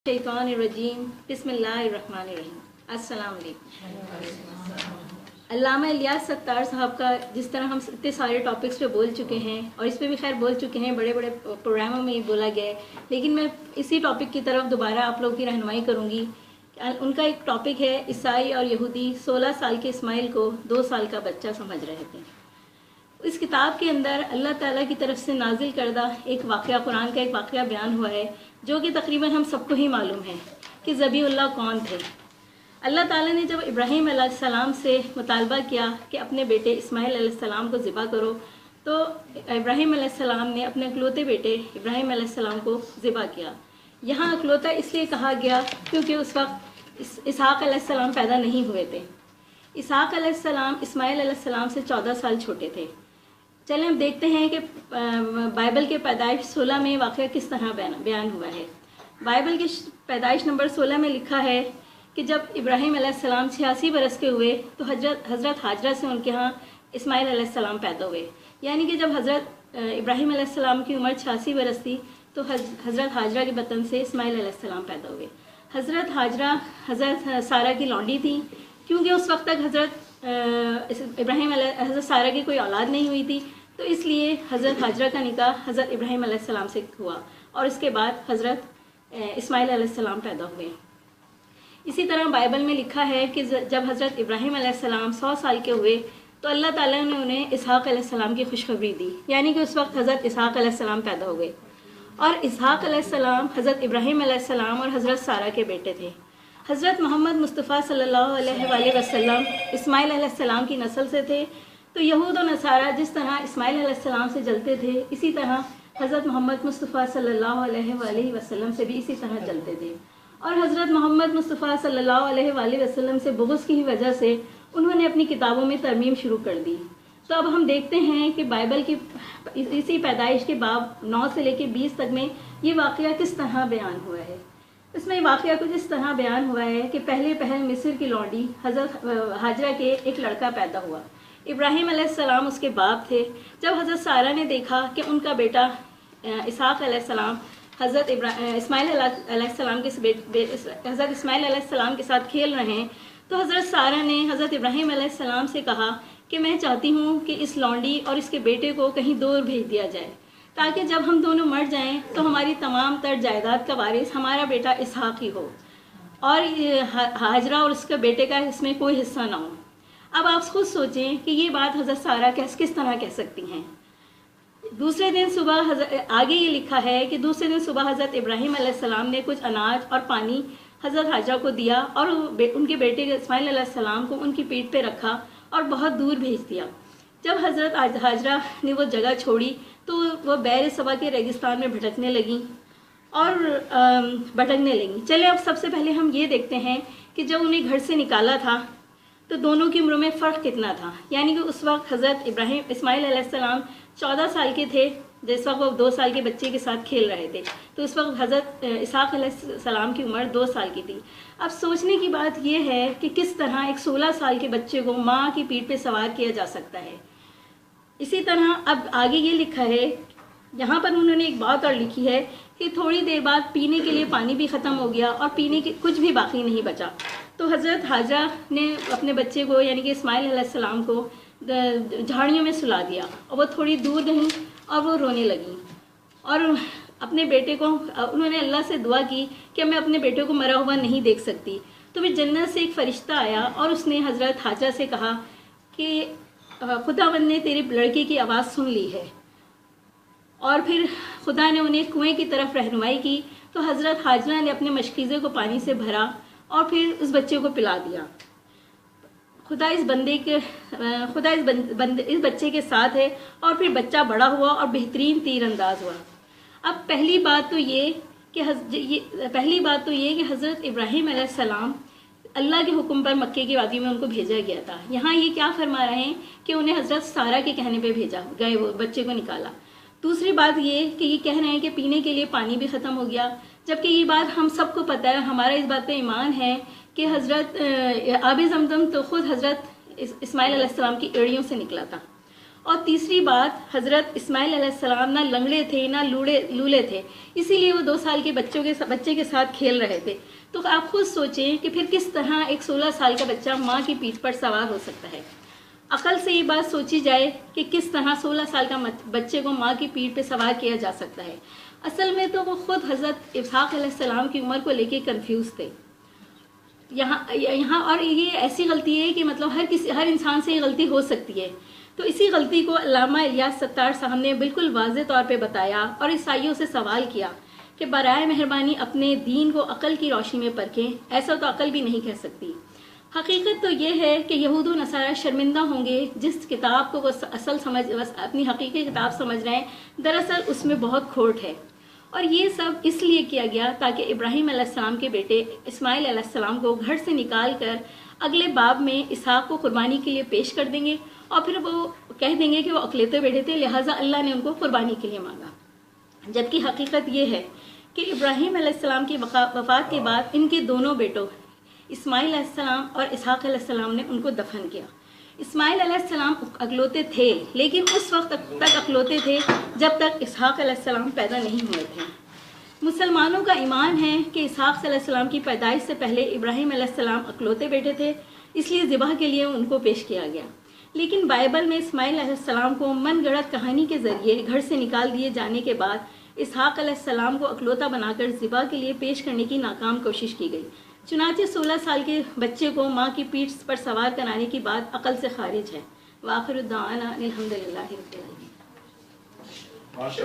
शैतान रजीम बिस्मिल्लाहिर्रहमानिर्रहीम। अस्सलाम वालेकुम। अल्लामा इलियास सत्तार साहब का जिस तरह हम इतने सारे टॉपिक्स पे बोल चुके हैं और इस पे भी खैर बोल चुके हैं, बड़े बड़े प्रोग्रामों में बोला गया है, लेकिन मैं इसी टॉपिक की तरफ दोबारा आप लोगों की रहनुमाई करूँगी। उनका एक टॉपिक है ईसाई और यहूदी 16 साल के इस्माइल को 2 साल का बच्चा समझ रहे थे। इस किताब के अंदर अल्लाह ताला की तरफ से नाजिल करदा एक वाक़या, कुरान का एक वाक़या बयान हुआ है जो कि तकरीबन हम सबको ही मालूम है कि ज़बीउल्लाह कौन थे। अल्लाह ताला ने जब इब्राहीम अलैहिस्सलाम से मुतालबा किया कि अपने बेटे इस्माइल अलैहिस्सलाम को ज़िबा करो, तो इब्राहीम अलैहिस्सलाम ने अपने अकलौते बेटे इब्राहीम अलैहिस्सलाम को ज़िबा किया। यहाँ अकलौता इसलिए कहा गया क्योंकि उस वक्त इसहाक़ अलैहिस्सलाम पैदा नहीं हुए थे। इसहाक़ अलैहिस्सलाम इस्माइल अलैहिस्सलाम से 14 साल छोटे थे। चलें हम देखते हैं कि बाइबल के पैदाइश 16 में वाक़या किस तरह बयान हुआ है। बाइबल की पैदाइश नंबर 16 में लिखा है कि जब इब्राहीम अलैहिस्सलाम 86 बरस के हुए तो हज़रत हाजरा से उनके यहाँ इस्माइल अलैहिस्सलाम पैदा हुए। यानी कि जब हज़रत इब्राहीम अलैहिस्सलाम की उम्र 86 बरस थी तो हज़रत हाजरा के बतन से इस्माइल अलैहिस्सलाम पैदा हुए। हज़रत हाजरा हज़रत सारा की लौंडी थी, क्योंकि उस वक्त तक हज़रत सारा की कोई औलाद नहीं हुई थी, तो इसलिए हज़रत हाजरा का निकाह हज़रत इब्राहीम अलैहिस्सलाम से हुआ और इसके बाद हज़रत इस्माइल अलैहिस्सलाम पैदा हुए। इसी तरह बाइबल में लिखा है कि जब हज़रत इब्राहीम अलैहिस्सलाम 100 साल के हुए तो अल्लाह ताला ने उन्हें इसहाक़ अलैहिस्सलाम की खुशखबरी दी, यानी कि उस वक्त हज़रत इसहाक़ अलैहिस्सलाम पैदा हो गए। और इसहाक़ अलैहिस्सलाम हज़रत इब्राहीम अलैहिस्सलाम और हज़रत सारा के बेटे थे। हज़रत मोहम्मद मुस्तफ़ा सल्लल्लाहु अलैहि वसल्लम इस्माइल अलैहिस्सलाम की नस्ल से थे, तो यहूद और नसारा जिस तरह इस्माइल अलैहिस्सलाम से जलते थे, इसी तरह हज़रत मोहम्मद मुस्तफ़ा सल्लल्लाहु अलैहि वसल्लम से भी इसी तरह जलते थे। और हज़रत मोहम्मद मुस्तफ़ा सल्लल्लाहु अलैहि वसल्लम से बुग़्ज़ की वजह से उन्होंने अपनी किताबों में तरमीम शुरू कर दी। तो अब हम देखते हैं कि बाइबल की इसी पैदाइश के बाब 9 से लेकर 20 तक में ये वाक़या किस तरह बयान हुआ है। इसमें वाक़या कुछ इस तरह बयान हुआ है कि पहल मिस्र की लौंडी हज़रत हाजरा के एक लड़का पैदा हुआ। इब्राहीम अलैहिस्सलाम उसके बाप थे। जब हज़रत सारा ने देखा कि उनका बेटा इसहाक़ अलैहिस्सलाम हज़रत इस्माइल अलैहिस्सलाम हज़रत इस्माइल अलैहिस्सलाम के साथ खेल रहे हैं, तो हज़रत सारा ने हज़रत इब्राहीम अलैहिस्सलाम से कहा कि मैं चाहती हूँ कि इस लौंडी और इसके बेटे को कहीं दूर भेज दिया जाए, ताकि जब हम दोनों मर जाएं तो हमारी तमाम तर जायदाद का वारिस हमारा बेटा इसहाक़ ही हो और हाजरा और उसके बेटे का इसमें कोई हिस्सा ना हो। अब आप खुद सोचें कि ये बात हज़रत सारा किस तरह कह सकती हैं। दूसरे दिन सुबह आगे ये लिखा है कि दूसरे दिन सुबह हज़रत इब्राहीम अलैहिस्सलाम ने कुछ अनाज और पानी हज़रत हाजरा को दिया और उनके बेटे इस्माइल अलैहिस्सलाम को उनकी पीठ पे रखा और बहुत दूर भेज दिया। जब हज़रत हाजरा ने वो जगह छोड़ी तो वो बैर सबा के रेगिस्तान में भटकने लगी। चले अब सबसे पहले हम ये देखते हैं कि जब उन्हें घर से निकाला था तो दोनों की उम्र में फ़र्क कितना था। यानी कि उस वक्त हज़रत इस्माइल अलैहिस्सलाम 14 साल के थे, जिस वक्त वो 2 साल के बच्चे के साथ खेल रहे थे, तो उस वक्त हज़रत इसहाक़ अलैहिस्सलाम की उम्र 2 साल की थी। अब सोचने की बात यह है कि किस तरह एक 16 साल के बच्चे को माँ की पीठ पे सवार किया जा सकता है। इसी तरह अब आगे ये लिखा है, यहाँ पर उन्होंने एक बात और लिखी है कि थोड़ी देर बाद पीने के लिए पानी भी ख़त्म हो गया और पीने के कुछ भी बाकी नहीं बचा, तो हज़रत हाजरा ने अपने बच्चे को यानी कि इस्माइल अलैहिस्सलाम को झाड़ियों में सुला दिया और वो थोड़ी दूर गईं और वो रोने लगी और अपने बेटे को उन्होंने अल्लाह से दुआ की कि मैं अपने बेटे को मरा हुआ नहीं देख सकती। तो फिर जन्नत से एक फ़रिश्ता आया और उसने हज़रत हाजरा से कहा कि खुदावंद ने तेरे लड़के की आवाज़ सुन ली है। और फिर खुदा ने उन्हें कुएं की तरफ रहनुमाई की, तो हज़रत हाजरा ने अपने मशकीज़े को पानी से भरा और फिर उस बच्चे को पिला दिया। खुदा इस बच्चे के साथ है और फिर बच्चा बड़ा हुआ और बेहतरीन तीर अंदाज हुआ। अब पहली बात तो ये कि हज़रत इब्राहीम अलैहिस्सलाम अल्लाह के हुक्म पर मक्के की वादी में उनको भेजा गया था। यहाँ ये क्या फरमा रहे हैं कि उन्हें हज़रत सारा के कहने पे भेजा गए, वो बच्चे को निकाला। दूसरी बात ये कि ये कह रहे हैं कि पीने के लिए पानी भी ख़त्म हो गया, जबकि ये बात हम सबको पता है, हमारा इस बात पे ईमान है कि हज़रत आब ज़मज़म तो ख़ुद हज़रत इस्माइल अलैहिस्सलाम की एड़ियों से निकला था اور تیسری بات، حضرت اسماعیل علیہ السلام نہ لنگڑے تھے نہ لولے تھے، اسی لیے وہ 2 سال کے بچے کے ساتھ کھیل رہے تھے۔ تو آپ خود سوچیں کہ پھر کس طرح ایک 16 سال کا بچہ ماں کی پیٹھ پر سوار ہو سکتا ہے۔ عقل سے یہ بات سوچی جائے کہ کس طرح 16 سال کا بچے کو ماں کی پیٹھ پہ سوار کیا جا سکتا ہے۔ اصل میں تو وہ خود حضرت اسحاق علیہ السلام کی عمر کو لے کے کنفیوز تھے۔ یہاں اور یہ ایسی غلطی ہے کہ مطلب ہر انسان سے یہ غلطی ہو سکتی ہے۔ تو اسی غلطی کو علامہ الیاس ستار صاحب نے بالکل واضح طور پہ بتایا اور عیسائیوں سے سوال کیا کہ برائے مہربانی اپنے دین کو عقل کی روشنی میں پرکھیں، ایسا تو عقل بھی نہیں کہہ سکتی۔ حقیقت تو یہ ہے کہ یہود و نصارہ شرمندہ ہوں گے جس کتاب کو وہ اپنی حقیقی کتاب سمجھ رہے ہیں، دراصل اس میں بہت کھوٹ ہے۔ اور یہ سب اس لیے کیا گیا تاکہ ابراہیم علیہ السلام کے بیٹے اسماعیل علیہ السلام کو گھر سے نکال کر اگلے باب میں اسحاق کو قربانی کے لیے پیش کر دیں گے، اور پھر وہ کہہ دیں گے کہ وہ اقلیتے بیٹے تھے، لہٰذا اللہ نے ان کو قربانی کے لیے مانگا۔ جبکہ حقیقت یہ ہے کہ ابراہیم علیہ السلام کی وفات کے بعد ان کے دونوں بیٹوں اسماعیل علیہ السلام اور اسحاق علیہ السلام نے ان کو دفن کیا۔ اسماعیل علیہ السلام اکلوتے تھے، لیکن اس وقت تک اکلوتے تھے جب تک اسحاق علیہ السلام پیدا نہیں ہوئے تھے۔ مسلمانوں کا ایمان ہے کہ اسحاق علیہ السلام کی پیدائش سے پہلے ابراہیم علیہ السلام اکلوتے بیٹے تھے، اس لیے ذبح کے لیے ان کو پیش کیا گیا۔ لیکن بائبل میں اسماعیل علیہ السلام کو من گڑت کہانی کے ذریعے گھر سے نکال دیے جانے کے بعد اسحاق علیہ السلام کو اکلوتا بنا کر ذبح کے لیے پیش کرنے کی ناکام کوشش کی گئی۔ چنانچہ 16 سال کے بچے کو ماں کی پیٹھ پر سوار کرانے کی بات عقل سے خارج ہے۔ وآخر الدعوانا الحمدللہ رب العالمین۔